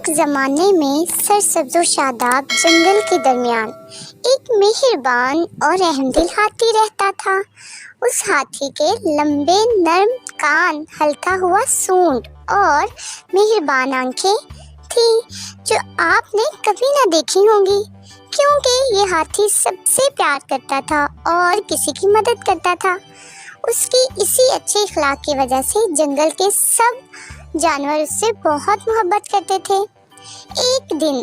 ایک زمانے میں سرسبز و شاداب جنگل کے درمیان ایک مہربان اور رحم دل ہاتھی رہتا تھا۔ اس ہاتھی کے لمبے نرم کان، ہلکا ہوا سونڈ اور مہربان آنکھیں تھیں جو آپ نے کبھی نہ دیکھی ہوں گی، کیونکہ یہ ہاتھی سب سے پیار کرتا تھا اور کسی کی مدد کرتا تھا۔ اس کی اسی اچھے اخلاق کی وجہ سے جنگل کے سب جانور اس سے بہت محبت کرتے تھے۔ ایک دن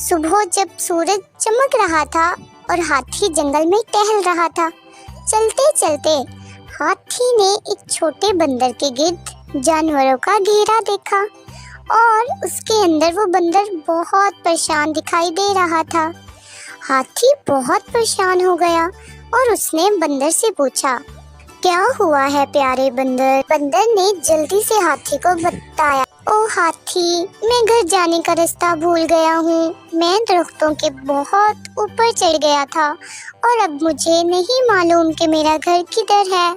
صبح جب سورج چمک رہا تھا اور ہاتھی جنگل میں ٹہل رہا تھا، چلتے چلتے ہاتھی نے ایک چھوٹے بندر کے گرد جانوروں کا گھیرا دیکھا اور اس کے اندر وہ بندر بہت پریشان دکھائی دے رہا تھا۔ ہاتھی بہت پریشان ہو گیا اور اس نے بندر سے پوچھا، کیا ہوا ہے پیارے بندر؟ بندر نے جلدی سے ہاتھی کو بتایا، او ہاتھی، میں گھر جانے کا راستہ بھول گیا ہوں۔ میں درختوں کے بہت اوپر چڑھ گیا تھا اور اب مجھے نہیں معلوم کہ میرا گھر کدھر ہے۔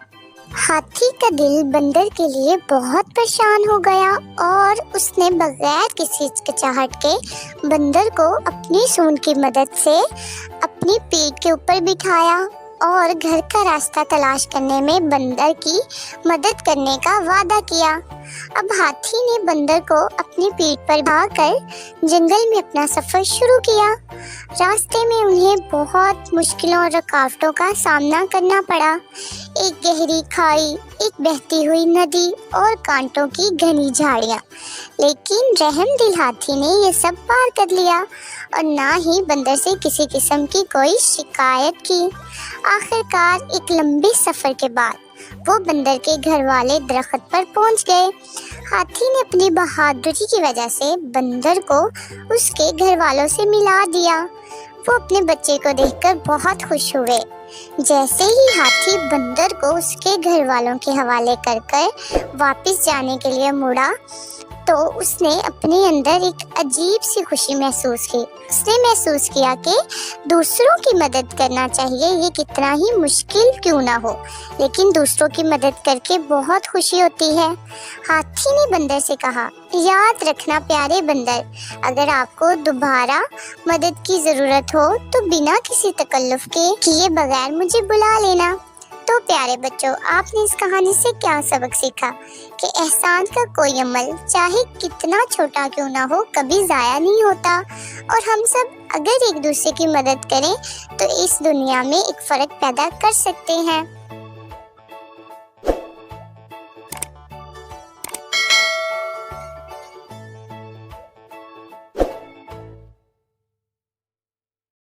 ہاتھی کا دل بندر کے لیے بہت پریشان ہو گیا اور اس نے بغیر کسی ہچکچاہٹ کے بندر کو اپنی سونڈ کی مدد سے اپنی پیٹھ کے اوپر بٹھایا اور گھر کا راستہ تلاش کرنے میں بندر کی مدد کرنے کا وعدہ کیا۔ اب ہاتھی نے بندر کو اپنی پیٹھ پر بٹھا کر جنگل میں اپنا سفر شروع کیا۔ راستے میں انہیں بہت مشکلوں اور رکاوٹوں کا سامنا کرنا پڑا۔ ایک گہری کھائی، ایک بہتی ہوئی ندی اور کانٹوں کی گھنی جھاڑیاں، لیکن رحم دل ہاتھی نے یہ سب پار کر لیا اور نہ ہی بندر سے کسی قسم کی کوئی شکایت کی۔ آخرکار ایک لمبے سفر کے بعد وہ بندر کے گھر والے درخت پر پہنچ گئے۔ ہاتھی نے اپنی بہادری کی وجہ سے بندر کو اس کے گھر والوں سے ملا دیا۔ وہ اپنے بچے کو دیکھ کر بہت خوش ہوئے۔ جیسے ہی ہاتھی بندر کو اس کے گھر والوں کے حوالے کر واپس جانے کے لیے مڑا تو اس نے اپنے اندر ایک عجیب سی خوشی محسوس کی۔ اس نے محسوس کیا کہ دوسروں کی مدد کرنا چاہیے، یہ کتنا ہی مشکل کیوں نہ ہو، لیکن دوسروں کی مدد کر کے بہت خوشی ہوتی ہے۔ ہاتھی نے بندر سے کہا، یاد رکھنا پیارے بندر، اگر آپ کو دوبارہ مدد کی ضرورت ہو تو بنا کسی تکلف کے کیے بغیر مجھے بلا لینا۔ تو پیارے بچوں، آپ نے اس کہانی سے کیا سبق سیکھا؟ کہ احسان کا کوئی عمل چاہے کتنا چھوٹا کیوں نہ ہو کبھی ضائع نہیں ہوتا، اور ہم سب اگر ایک دوسرے کی مدد کریں تو اس دنیا میں ایک فرق پیدا کر سکتے ہیں۔